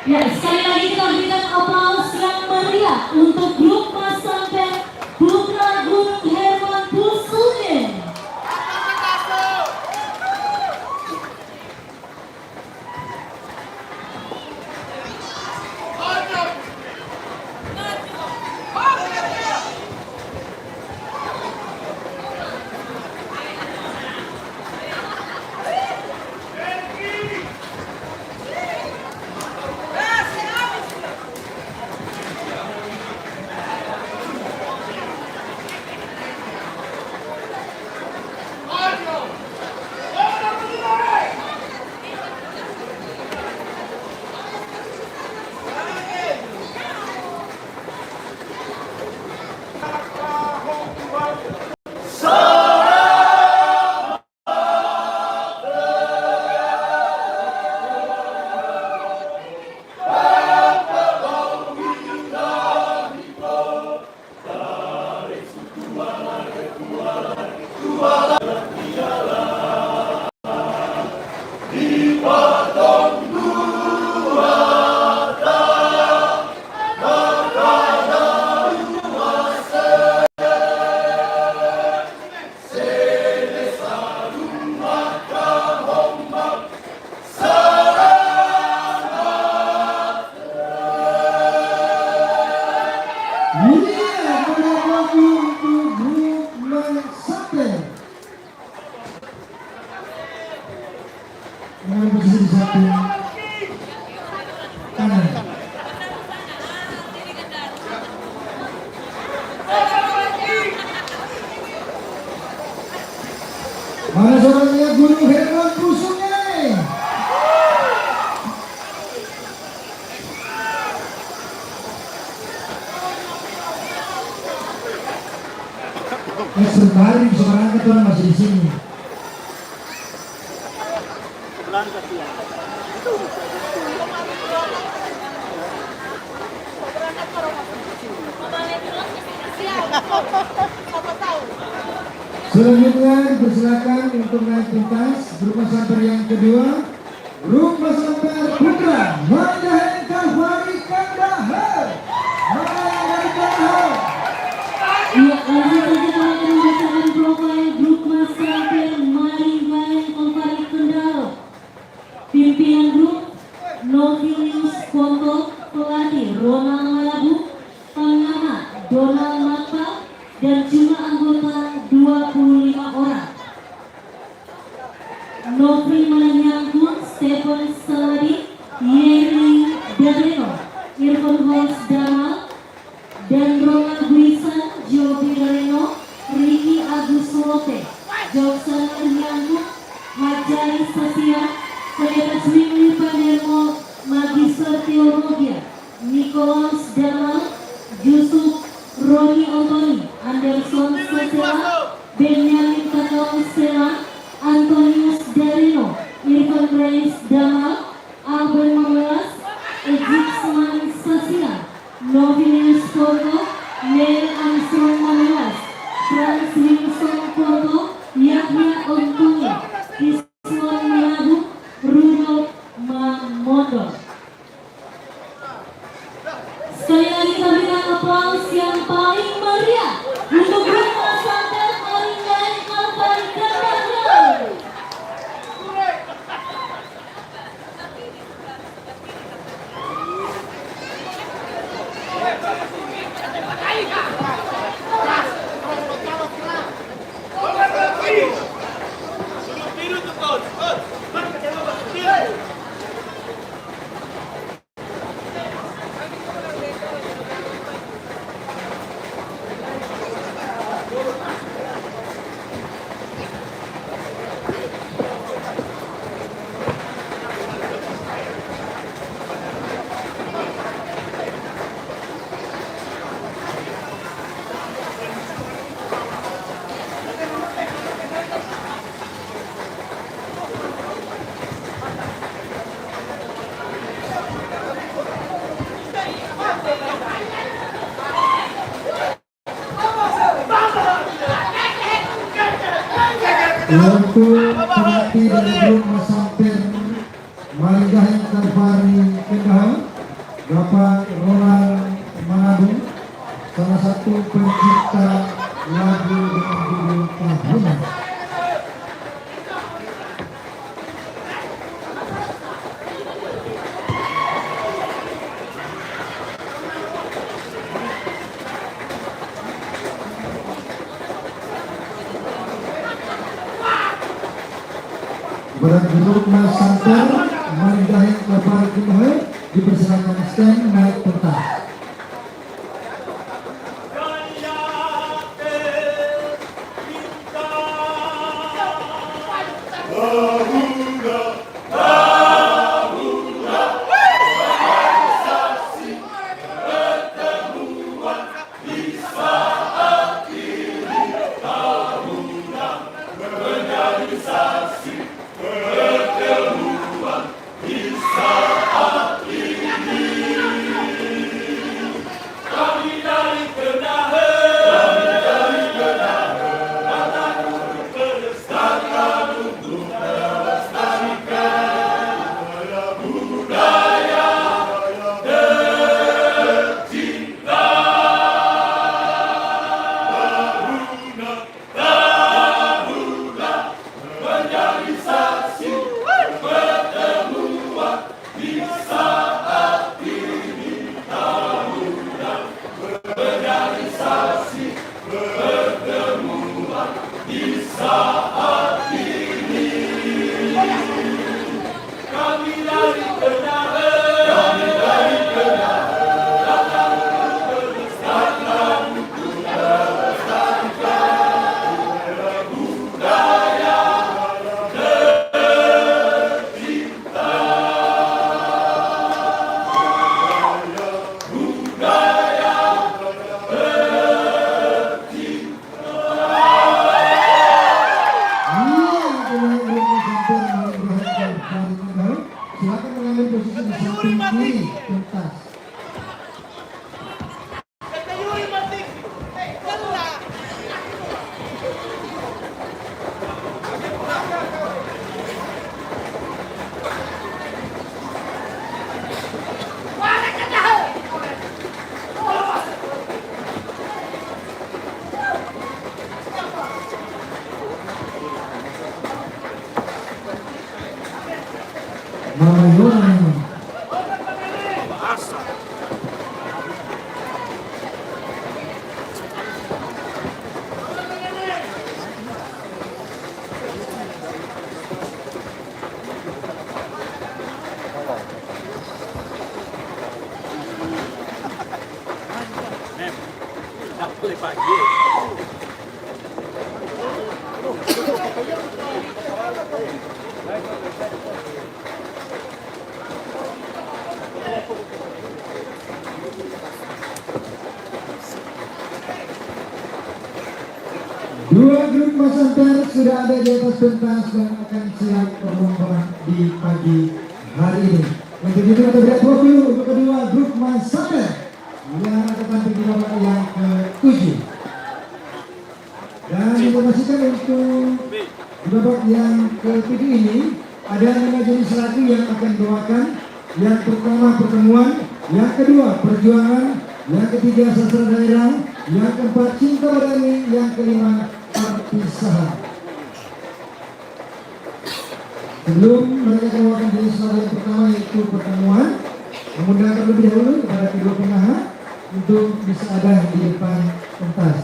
Ya, sekali lagi kita berikan aplaus yang meriah untuk grup Mas Samper Putra Gunung Herman Pusunya. Dengan posisi di samping kanan. Mana suaranya Gunung Herman Pusunya? Sebentar sekarang kita masih di sini. Selanjutnya dipersilakan untuk naik pentas grup Mas Samper yang kedua, grup Mas Samper Putra Maringahayu Kalvari Kandahar. Maringahayu Kandahar. Ya, langsung saja kami akan membacakan profil grup Mas Samper Maringahayu Kalvari Kandahar. Pimpinan grup Novilius Ponto, pelatih Ronald Malabu, pengamat Donald Mata, dan jumlah anggota 25 orang. Nofri Mananyangkun, Stephen Saladi, Yeri Dadreno, Irfan Holz Damal, dan Ronald Guisan, Jovi Reno, Ricky Agus Lote, Joksan Nyangkun, Hajari Sasia, Pendeta Swimli Panermo, Magister Teologia, Nicholas Damal, Yusuf Roni Otoni, Anderson Sesela, Benjamin Kakao Sela, Antonius Darino, Irfan Reis Damal, Albert Mamelas, Egyptian Sasila, Novilius Ponto, Neil Armstrong Mamelas, Franz Wilson Ponto, Yahya Ontoni, Iswan Malabu, Rudolf Mamondo. Sekali lagi kita berikan aplaus yang paling meriah untuk grup Mas Samper Maringahayu Kalvari Kandahar. Untuk pelatih dari grup Mas Samper Maringahayu Kalvari Kandahar, Bapak Ronald Manado, salah satu pencipta lagu dengan judul Tahunan. Kepada grup Mas Santer, Mandahin Kabar Kumahe, dipersilakan stand naik pentas. Silakan mengambil posisi di samping kiri pentas. Mama Yona. Dua grup Mas Santer sudah ada di atas pentas dan akan siap berlomba di pagi hari ini. Untuk itu kita beri tepuk dulu untuk kedua grup Mas Santer yang akan tampil di babak yang ke-7. Dan informasikan untuk di babak yang ke-7 ini ada 5 jenis lagu yang akan dibawakan. Yang pertama pertemuan, yang kedua perjuangan, yang ketiga sastra daerah, yang keempat cinta badani, yang kelima perpisahan. Sebelum mereka keluarkan jenis lagu yang pertama yaitu pertemuan, mengundang terlebih dahulu kepada kedua pengahat untuk bisa ada di depan pentas.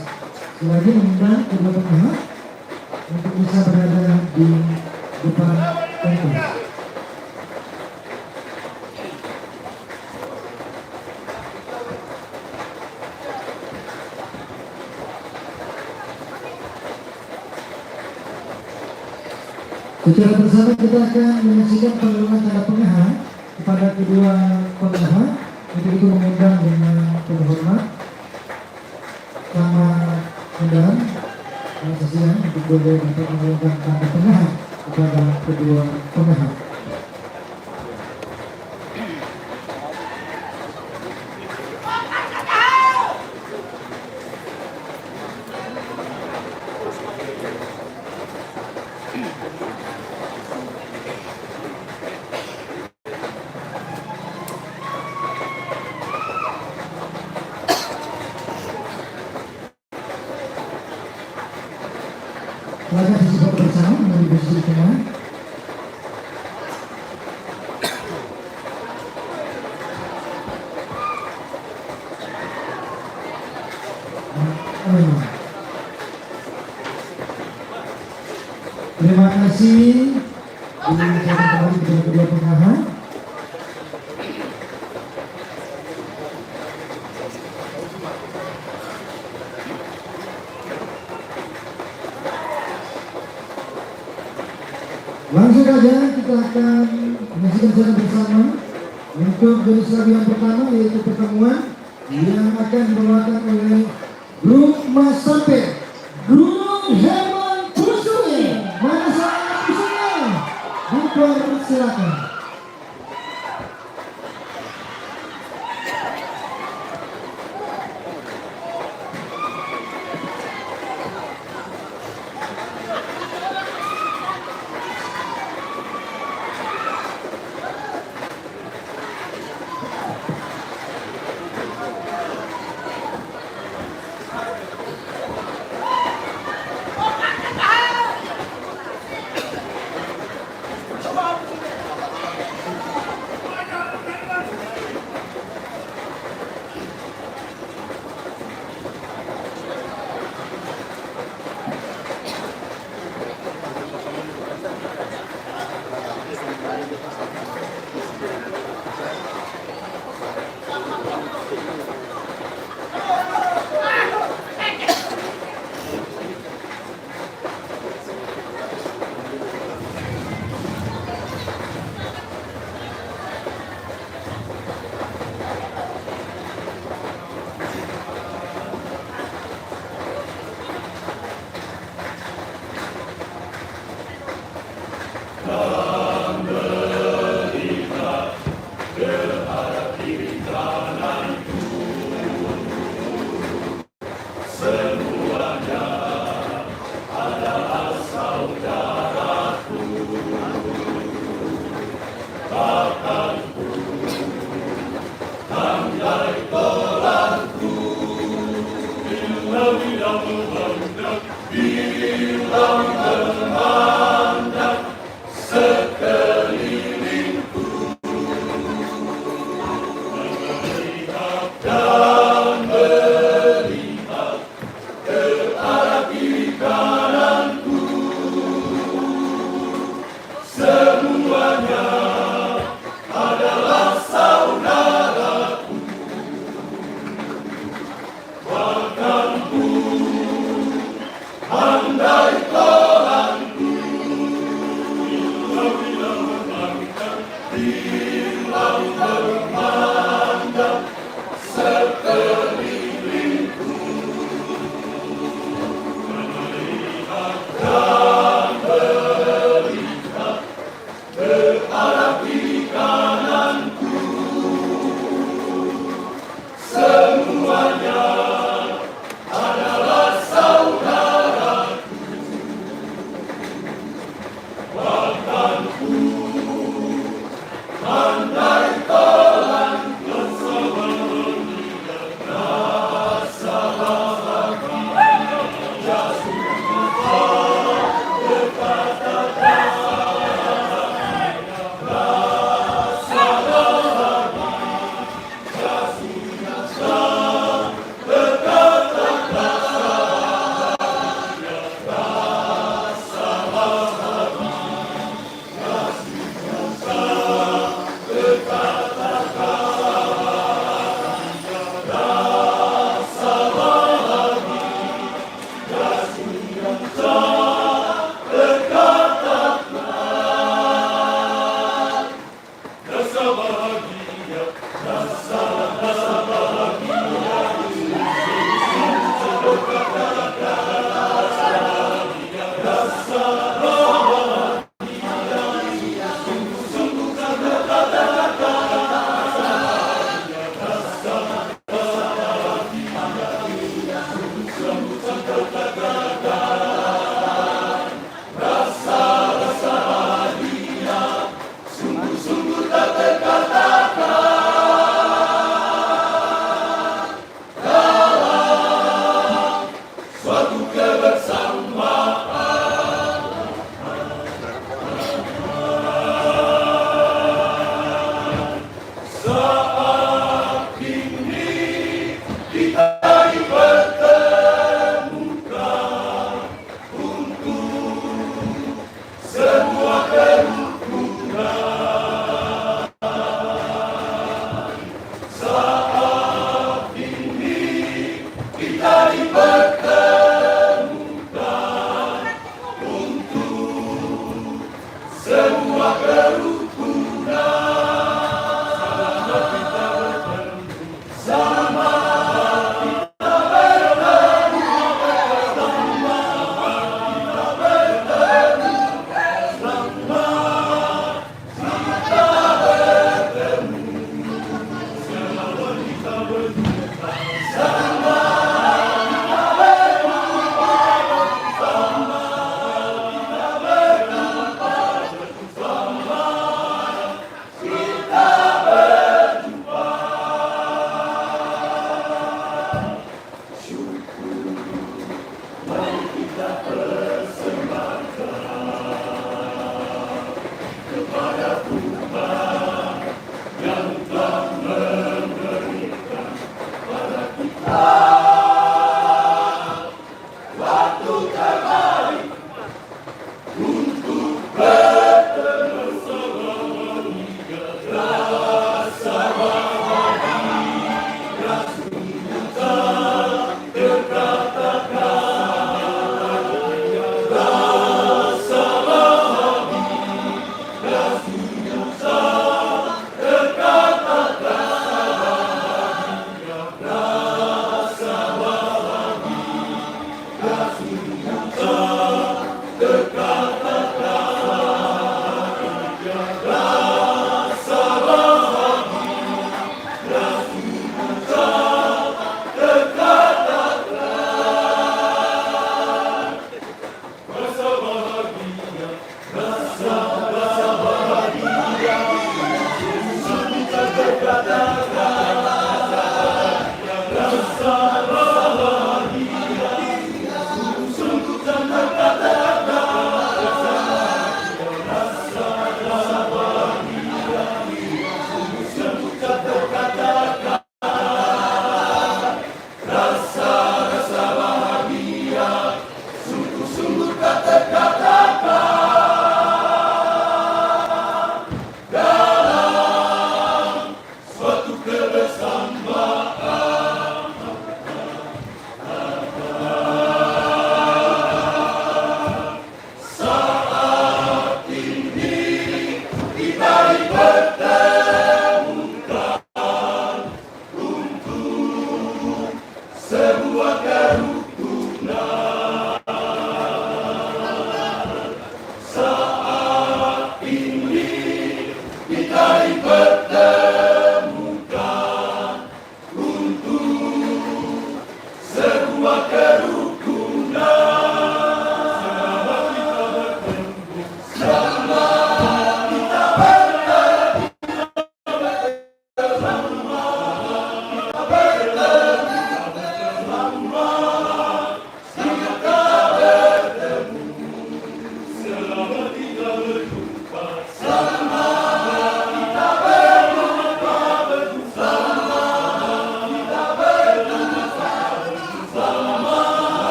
Selagi mengundang kedua pengahat untuk bisa berada di depan pentas. Secara bersama kita akan menyaksikan pengeluaran tanda pengahat kepada kedua pengahat. Untuk itu mengundang dengan penuh hormat sama undangan saksian untuk boleh dapat mengeluarkan tanda pengahat kepada kedua pengahat. Silakan sisi foto bersama menuju posisi di tengah. Terima kasih. Ini saya kembali ke kedua pengahan. Langsung saja kita akan menyaksikan secara bersama untuk jenis lagu yang pertama, yaitu pertemuan yang akan dibawakan oleh grup Mas Samper, grup Herman Kusumi. Mana saya Kusumi? Dipersilakan.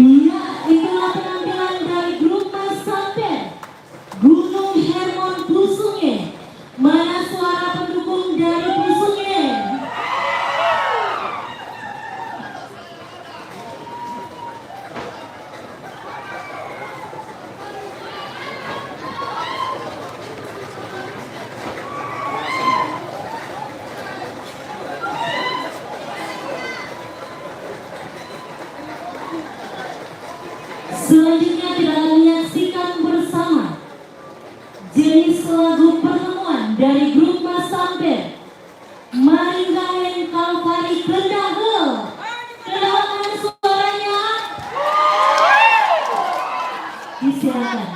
Iya, itulah penampilan dari grup Mas Samper Gunung Hermon Pusunge. Mana suara pendukung dari Pusunge? Selanjutnya kita akan menyaksikan bersama jenis lagu pertemuan dari grup Mas Samper Maringgaen Kalvari Kendahel. Kedengaran suaranya? Disilakan.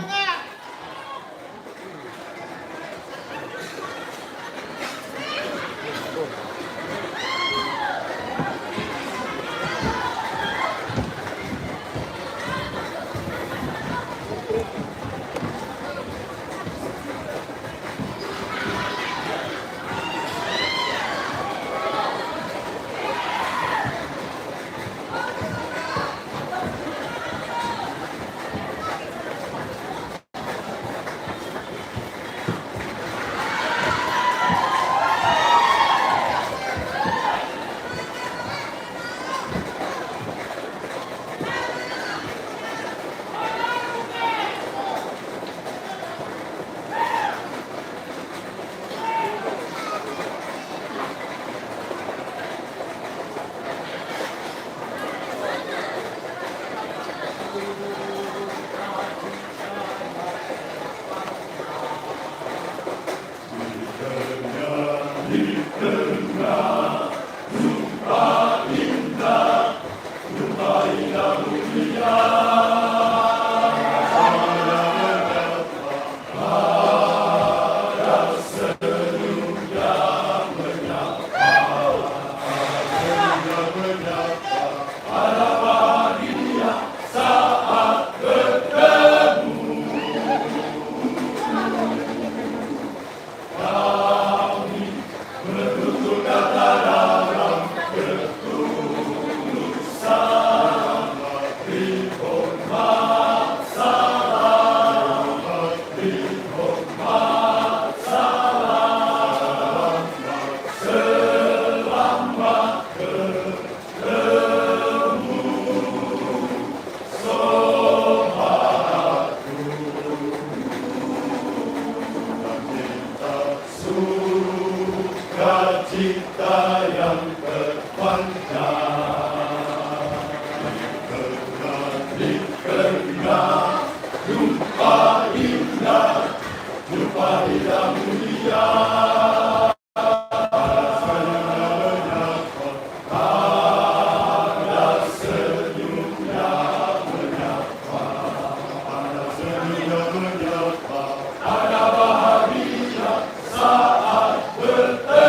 Ada bahagia saat bertemu.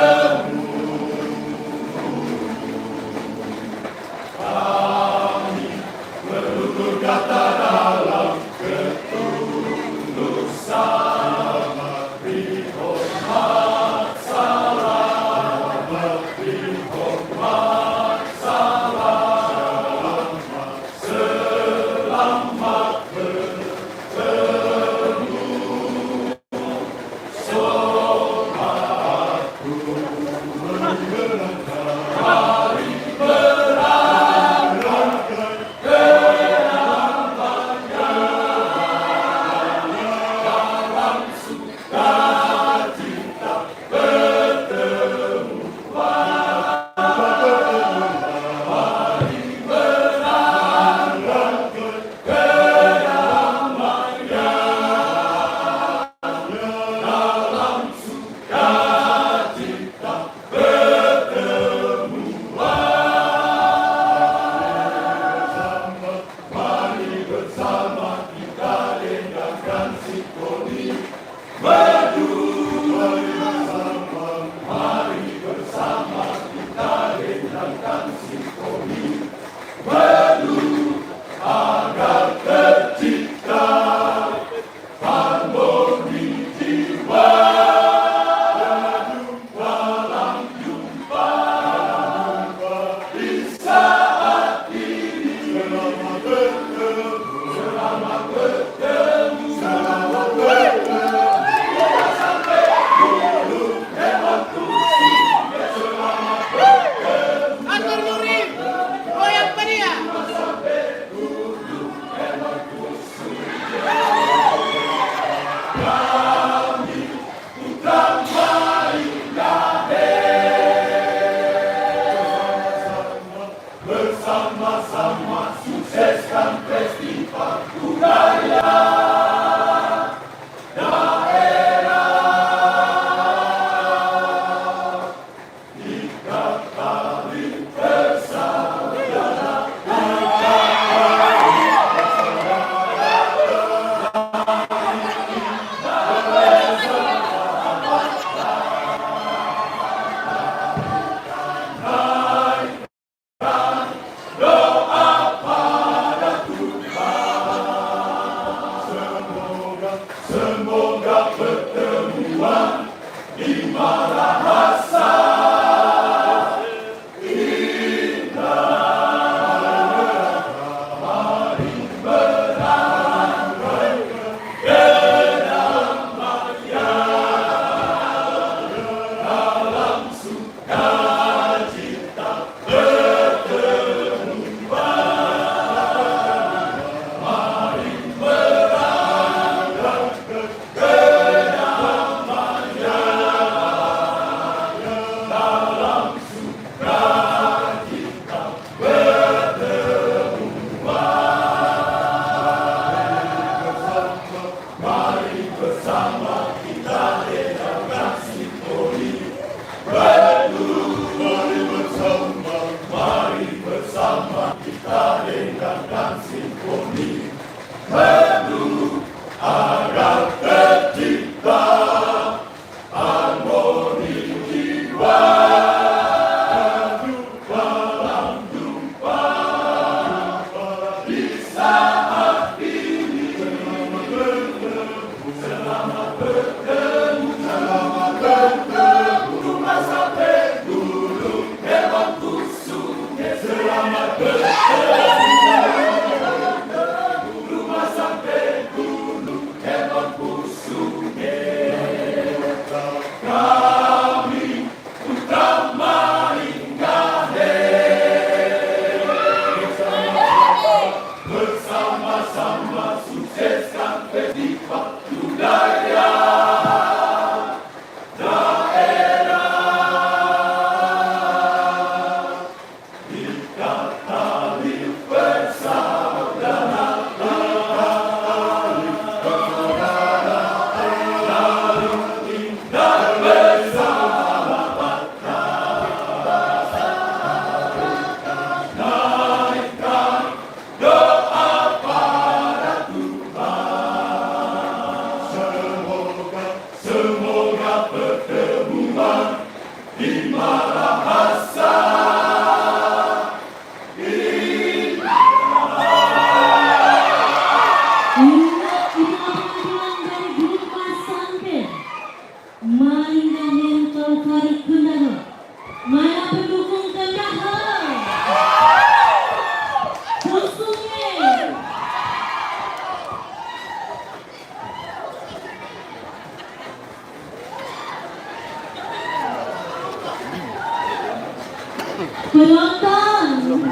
Penonton,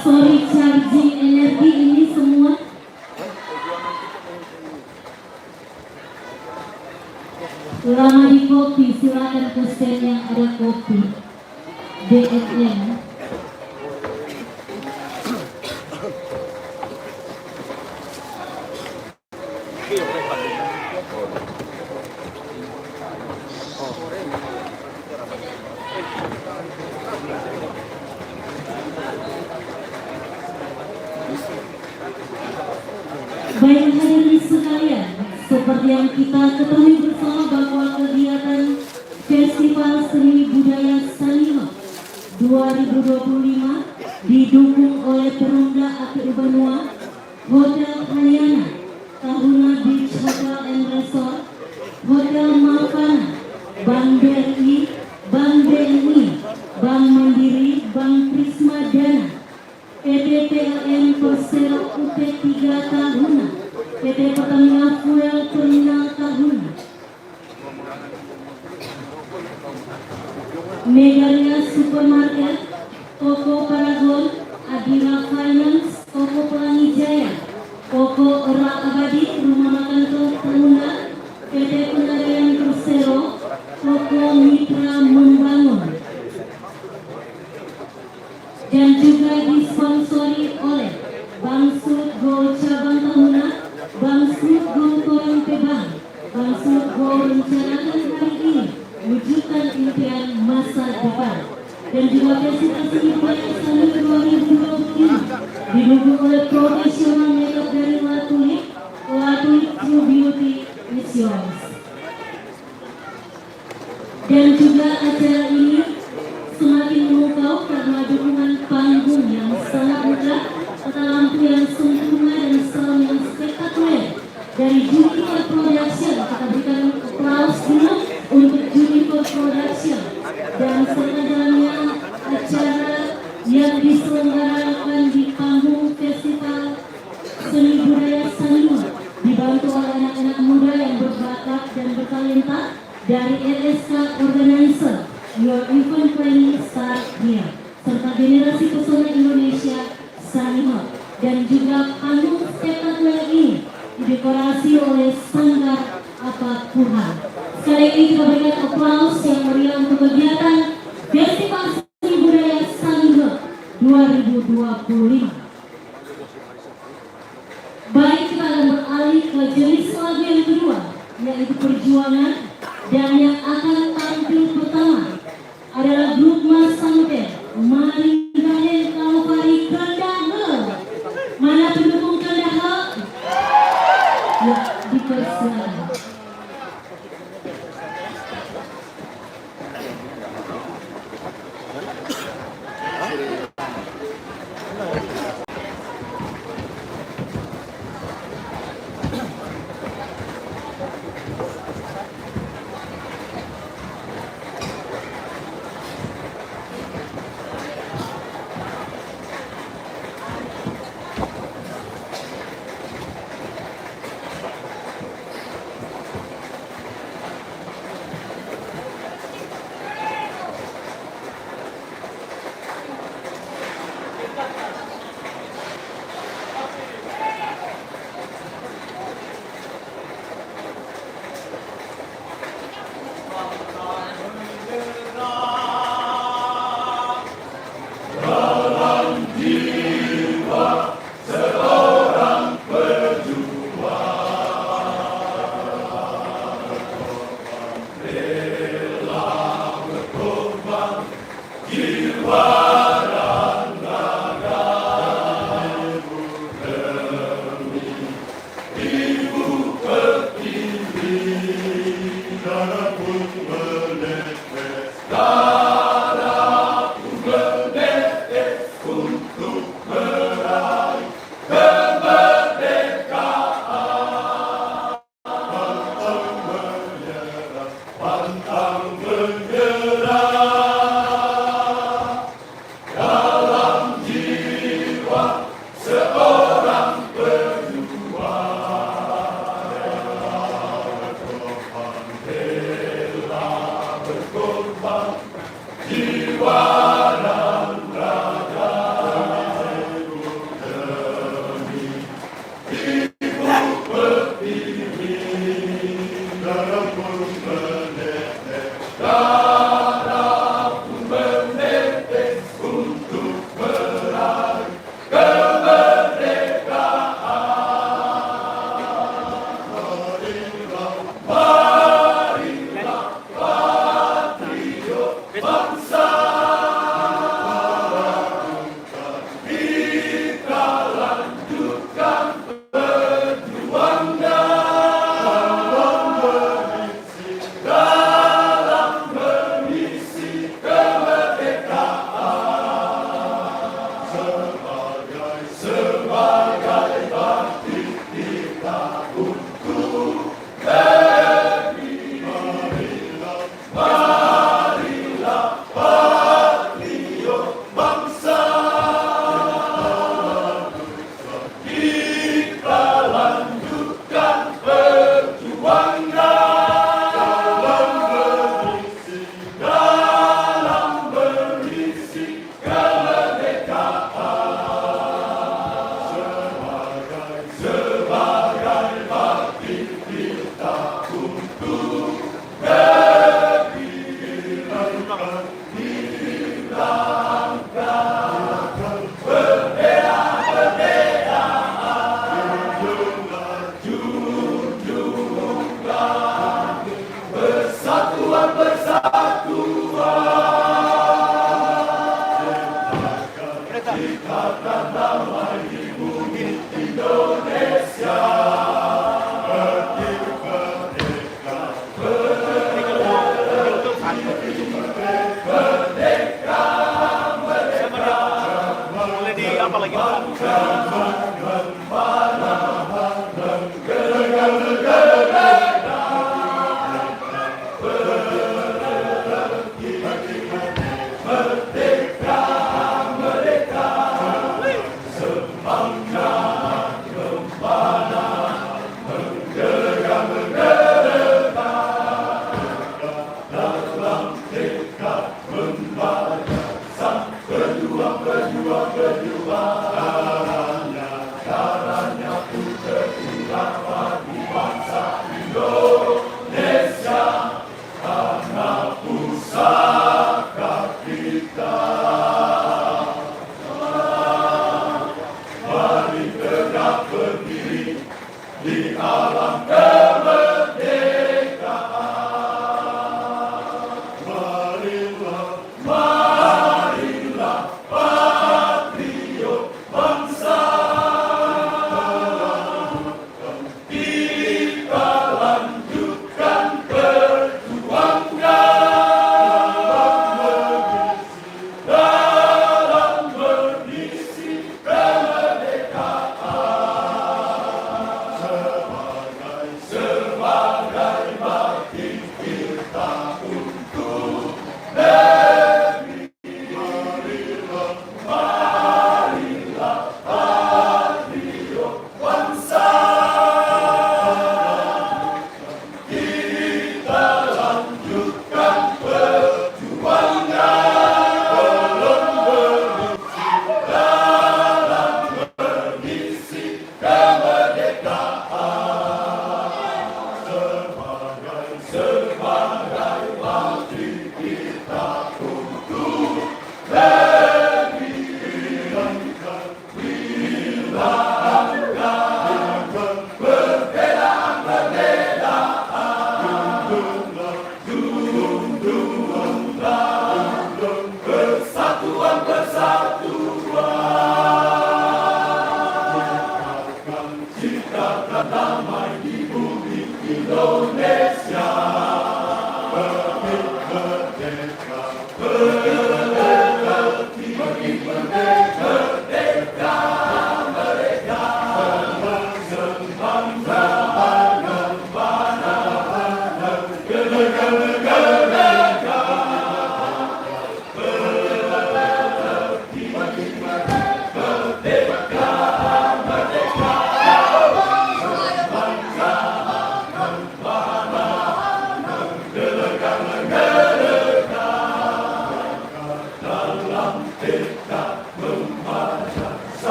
sorry charging energi ini semua. Lama di kopi, silakan ke stand yang ada kopi. DSM. Baik hadirin sekalian, seperti yang kita ketahui bersama bahwa kegiatan Festival Seni Budaya Sanima 2025 didukung oleh Perumda Akhir Benua, Hotel Halyana, Tahuna Beach Hotel and Resort, Hotel Mapana, Bank BRI, Bank BNI, Bank Mandiri, Bank Prisma Dana, PT PLN Persero UP3 Tahuna, PT Pertamina Fuel Terminal Tahuna, Megaria Supermarket, Toko Paragon, Adira Finance, Toko Pelangi Jaya, Toko Era Abadi, Rumah Makan Tahuna, PT Pegadaian Persero, Toko Mitra Membangun, dan juga disponsori oleh Bank Sudgo Cabang Tahuna, Bank Sudgo Torang Pebang, Bank Sudgo rencanakan hari ini wujudkan impian masa depan, dan juga Festival Seni Budaya Sani 2025 didukung oleh profesional makeup dari Latulik True Beauty is yours. Dan juga acara ini semakin memukau karena dukungan panggung yang sangat megah, serta lampu yang sempurna dan sound yang spektakuler dari Juniper Production. Kita berikan aplaus dulu untuk Juniper Production, dan serta dalamnya acara yang diselenggarakan di panggung Festival Seni Budaya Sanima dibantu oleh anak-anak muda yang berbakat dan bertalenta dari RSK Organizer. Your event planning start here, serta generasi pesona Indonesia Sanima, dan juga panggung spektakuler ini didekorasi oleh Sanggar Apakuhan. Sekali lagi kita berikan aplaus yang meriah untuk kegiatan Festival Seni Budaya Sanima 2025. Baik, kita akan beralih ke jenis lagu yang kedua, yaitu Perjuangan, dan yang akan tampil pertama adalah grup Mas Samper, Mari Gahen Kalvari Kandahe. Mana pendukung Kandahe? Ya, dipersilakan. Berjuang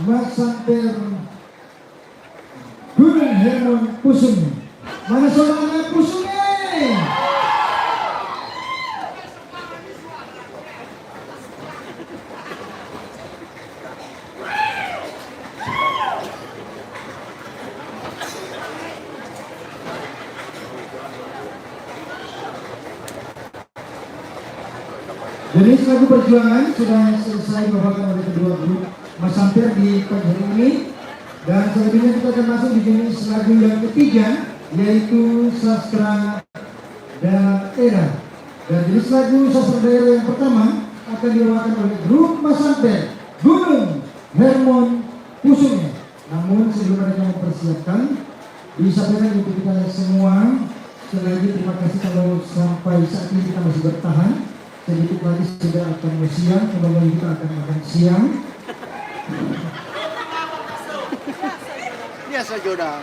Masamper Gunung Hermon Pusung. Mana suaranya Pusungnya? Jadi lagu perjuangan sudah selesai dibawakan oleh kedua grup Masamper di pagi hari ini, dan selanjutnya kita akan masuk di jenis lagu yang ketiga, yaitu Sastra Daerah. Dan jenis lagu Sastra Daerah yang pertama akan dibawakan oleh grup Masamper Gunung Hermon Pusungnya. Namun sebelum mereka mempersiapkan, disampaikan untuk kita semua sekali lagi terima kasih kalau sampai saat ini kita masih bertahan. Sedikit lagi sudah akan siang, kembali kita akan makan siang. Biasa jodoh.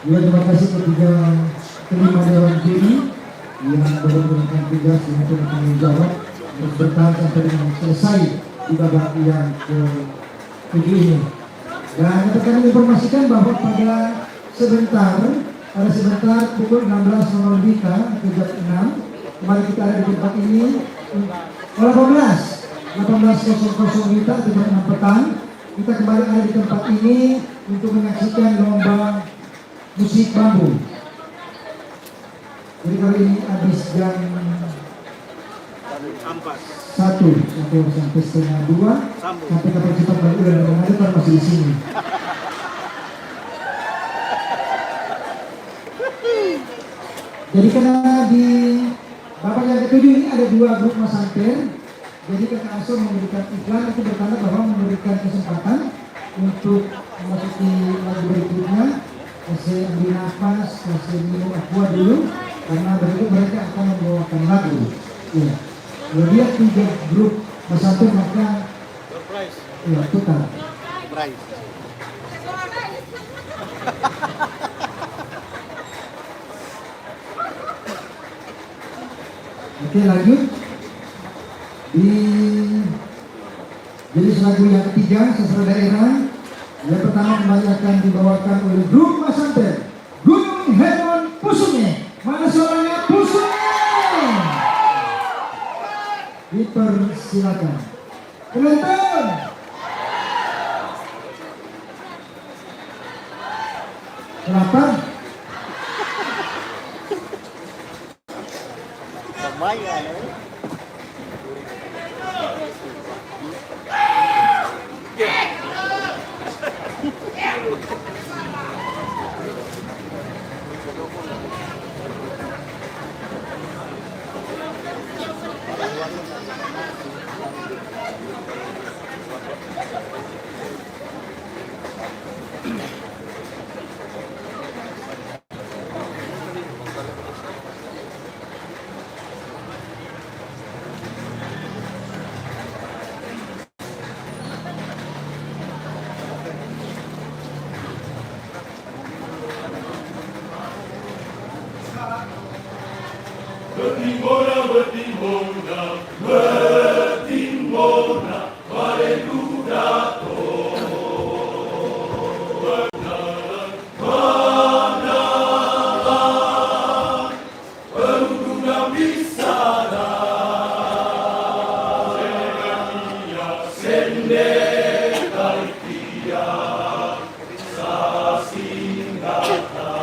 Juga terima kasih kepada kelima dewan juri yang benar-benar tugas untuk bertanggung jawab untuk bertahan sampai dengan selesai di babak yang ke-7 ini. Dan kita akan informasikan bahwa pada sebentar pukul 16.00 WITA ke jam 6 kemarin kita ada di tempat ini 18.00 WITA ke jam 6 petang. Kita kembali ada di tempat ini untuk menyaksikan lomba musik bambu. Jadi kali ini habis jam Ampas. 1 sampai setengah 2 sampai kapal cepat balik dan ada kan masih di sini. Jadi karena di babak yang ketujuh ini ada 2 grup masamper. Jadi Kakak Aso memberikan iklan itu bertanda bahwa memberikan kesempatan untuk memasuki lagu berikutnya. Kasih ambil nafas, kasih minum aqua dulu, karena berikut mereka akan membawakan lagu. Ya. Kalau dia 3 grup masamper maka ya total. Oke, lanjut. Jadi lagu yang ketiga sastra daerah. Yang pertama kembali akan dibawakan oleh grup masamper Gunung Hermon Pusume. Mana suaranya Pusume? Dipersilakan. Penonton. Kenapa? Lumayan. Betimbona, betimbona, betimbona, Valentudato. Manalan, Perundungan Bisara. Sendeka Itia, Sasinggata.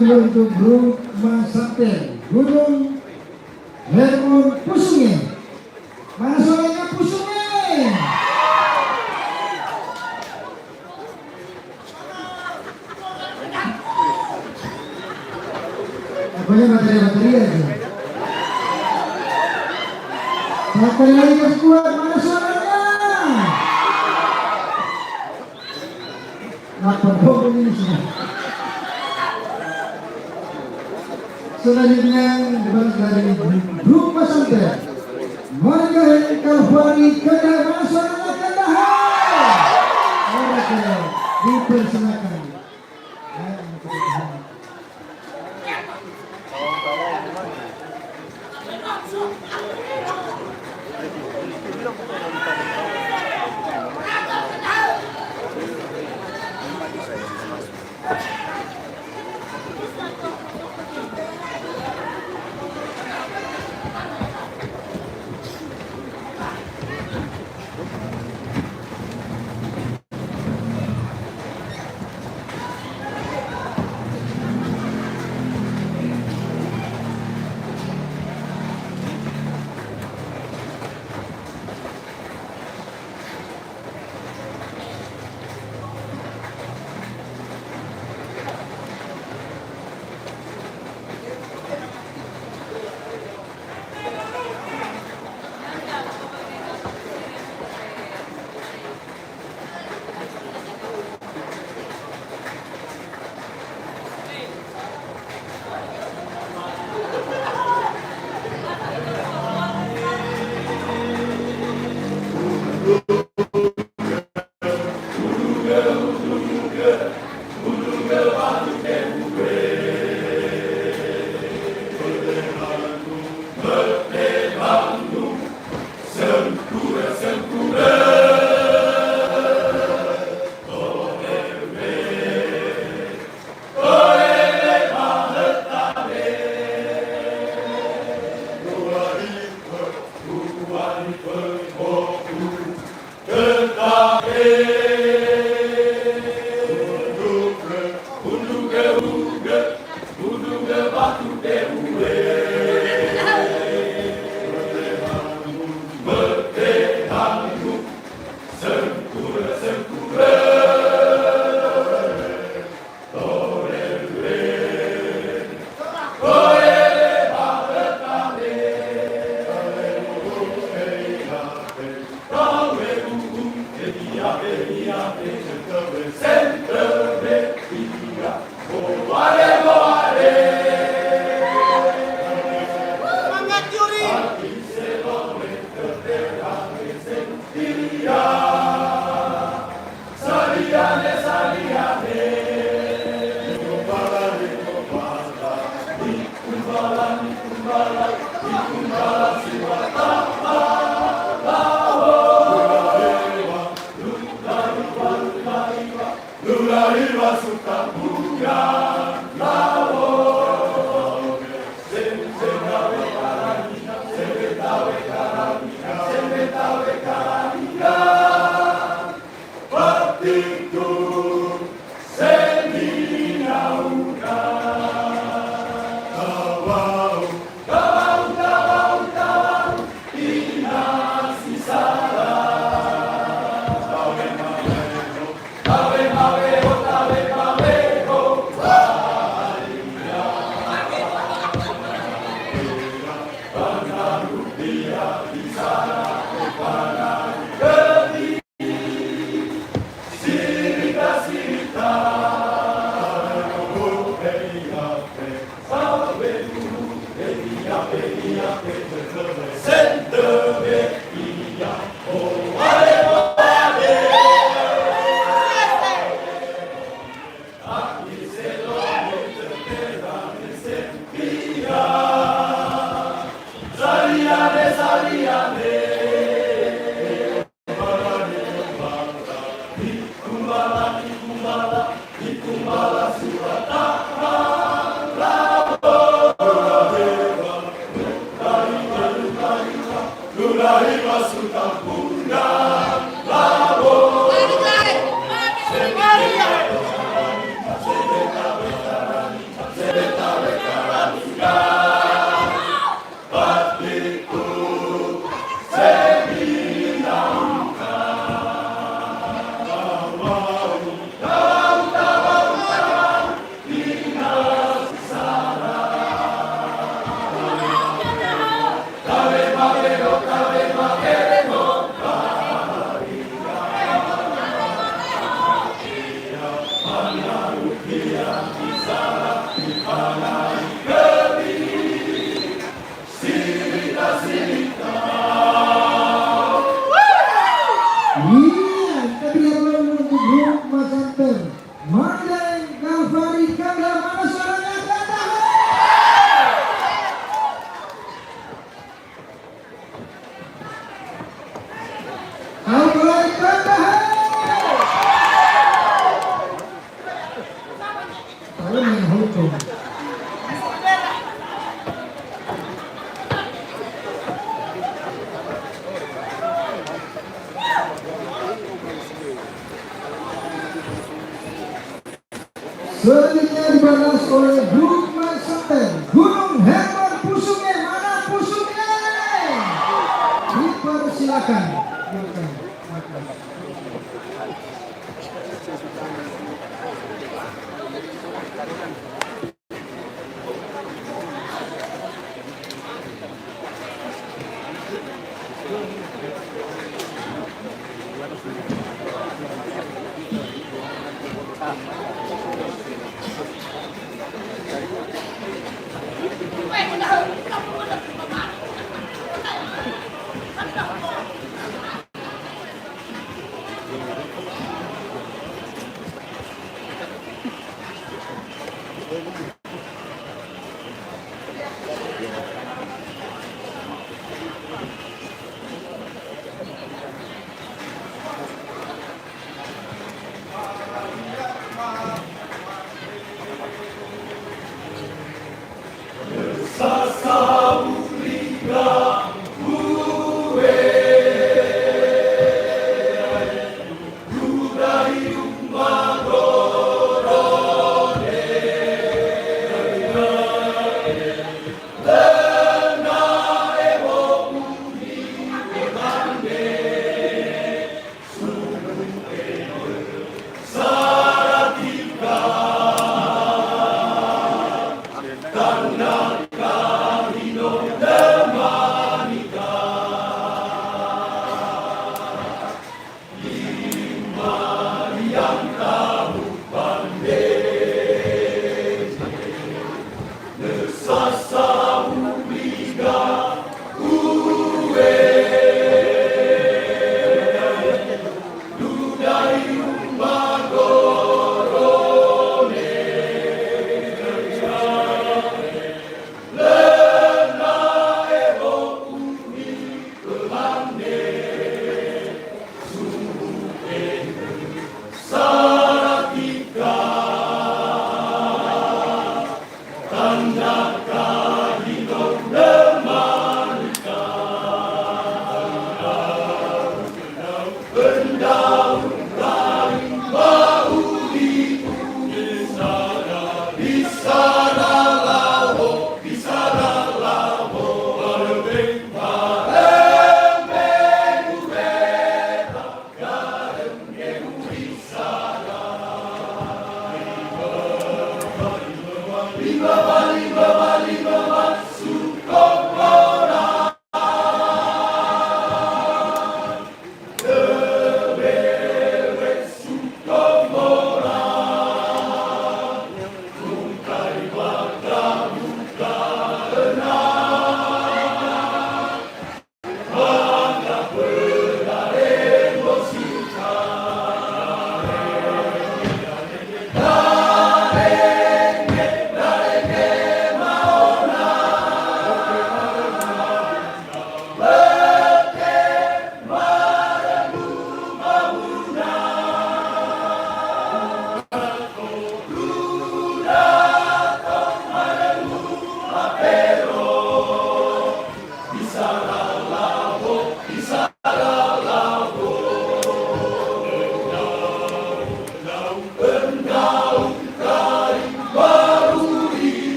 dulu untuk grup Masante Gunung Hermon Pusunge. Mana suaranya Pusunge? Apanya materi-materi aja. Sekali lagi kasih kuat, mana suaranya? Apa dong ini semua? Selanjutnya dibalas dari grup Masante Margaret Kalvari Kendahar. Mana suaranya Kendahar? Oke, dipersilakan.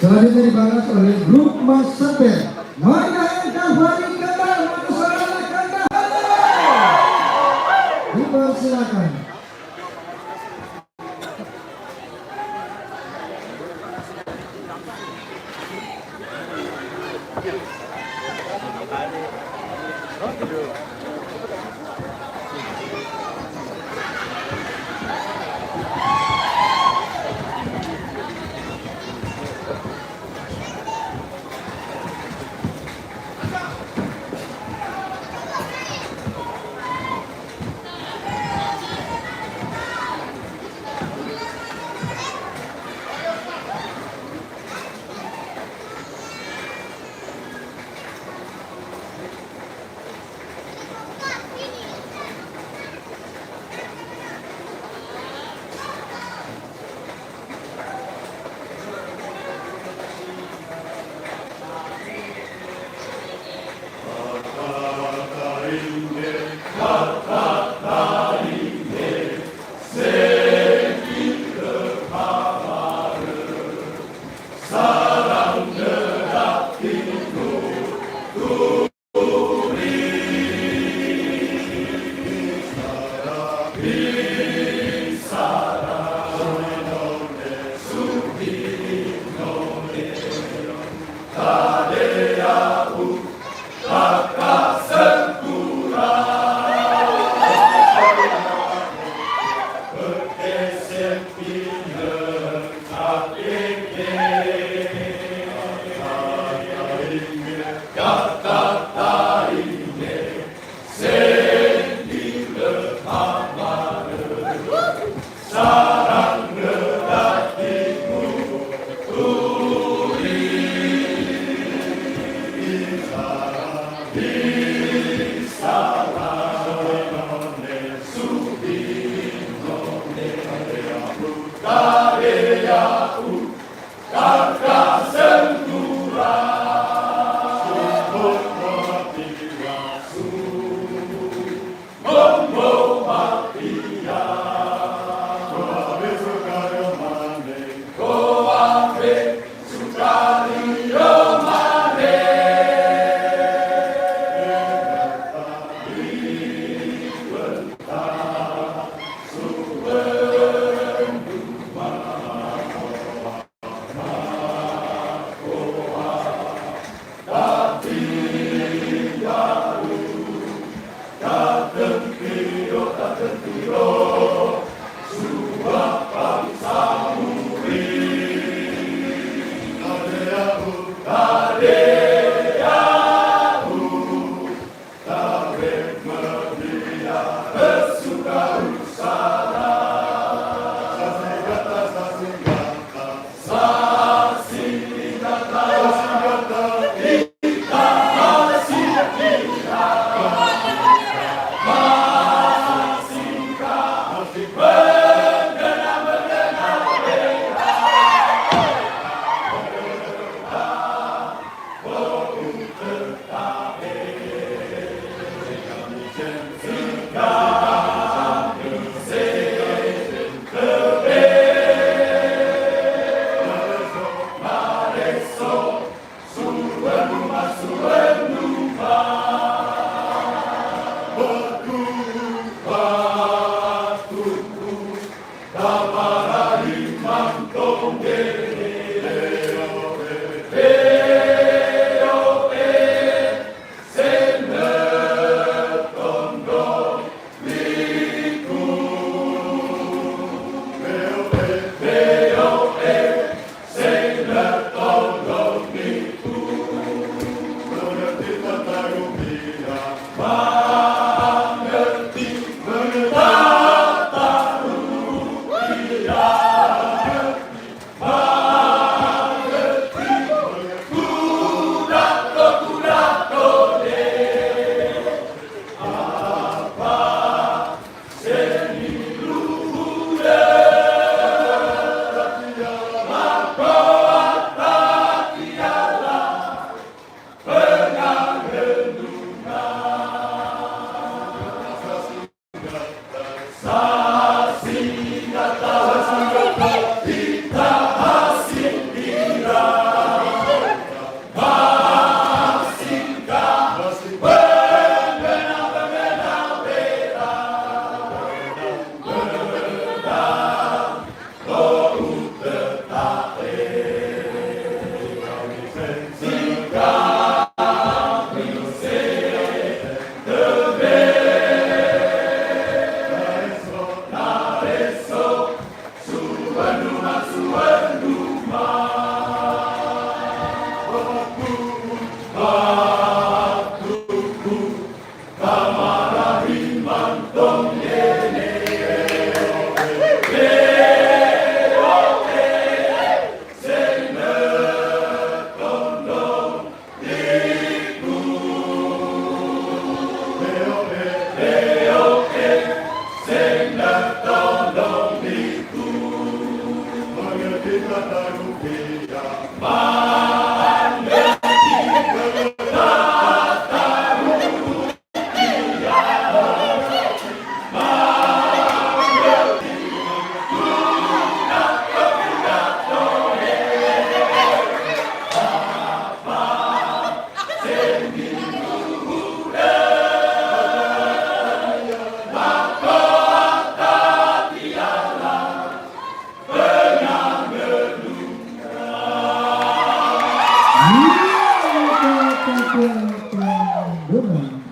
Selanjutnya dibalas oleh grup Mas Samper. Margahen Kalvari Kandahar, Manusaran Kandahar. Dipersilakan.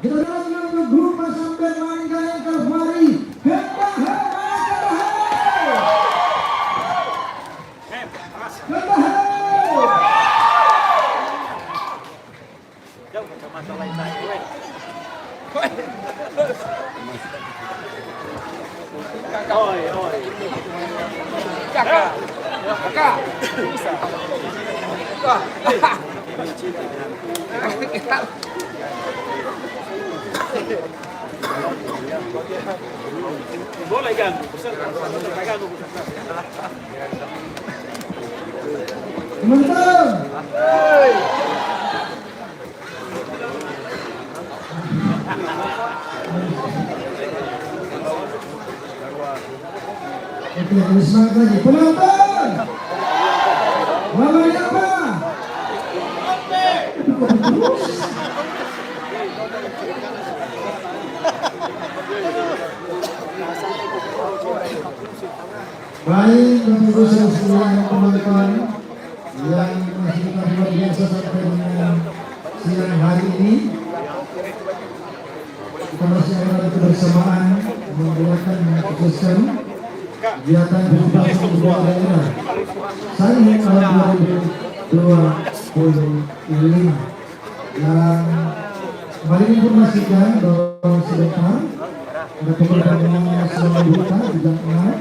Kita dengan grup sampai Manggahan Kalvari. Boleh kan? Mantap. Oke, lebih semangat lagi. Penonton. Lawannya apa? Baik, Bapak Ibu sekalian penonton yang masih kita luar biasa sampai dengan siang hari ini, kita masih ada kebersamaan menggunakan keputusan kegiatan berbasis sebuah daerah Sani tahun 2025 dan kembali informasikan bahwa sebentar ada pemberangkatan selama kita tidak kenal.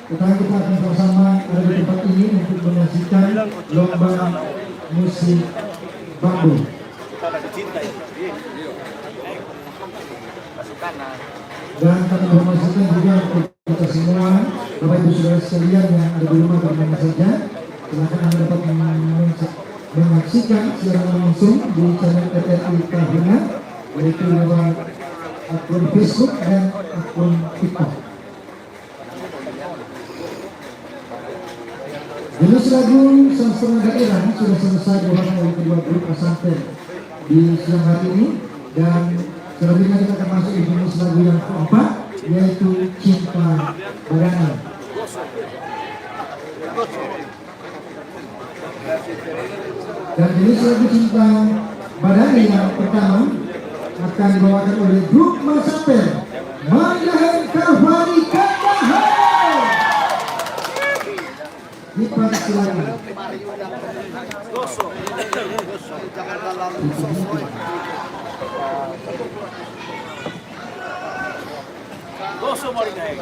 Kita akan bersama ada di tempat ini untuk menyaksikan lomba musik bambu. Dan kami informasikan juga untuk kita semua, Bapak Ibu Saudara sekalian yang ada di rumah dan mana saja, silakan Anda dapat menyaksikan secara langsung di channel RRI Tahuna, yaitu lewat akun Facebook dan akun TikTok. Jenis lagu sastra daerah sudah selesai dibawakan oleh kedua grup pesantren di siang hari ini, dan selanjutnya kita akan masuk di jenis lagu yang keempat, yaitu Cinta Badani. Dan jenis lagu Cinta Badani yang pertama akan dibawakan oleh grup Masaper Manggahan Kalvari Kandahar. Dipersilakan. Goso mo rin eh.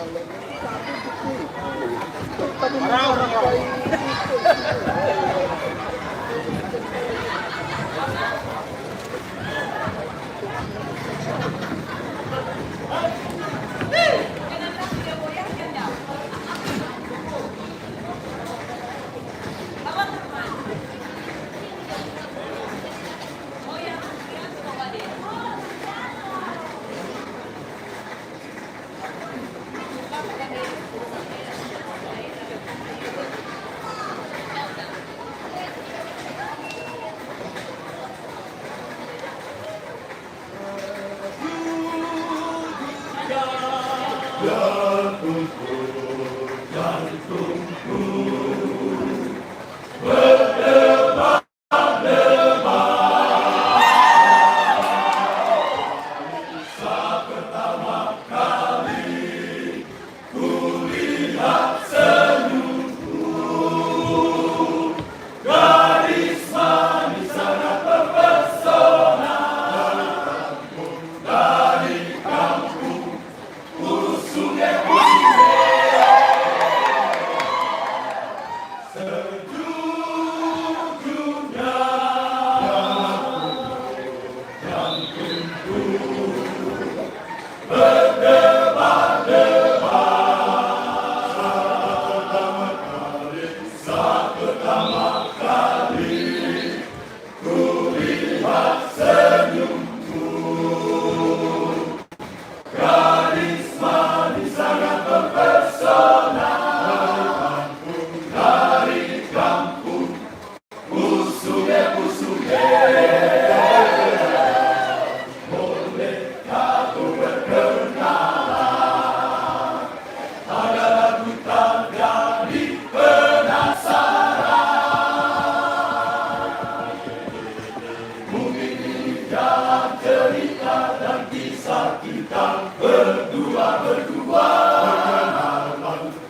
Garis manis sangat terpesona.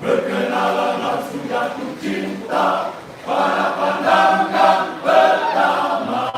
berkenalan langsung jatuh cinta pada pandangan pertama.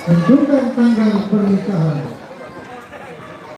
Tentukan tanggal pernikahan.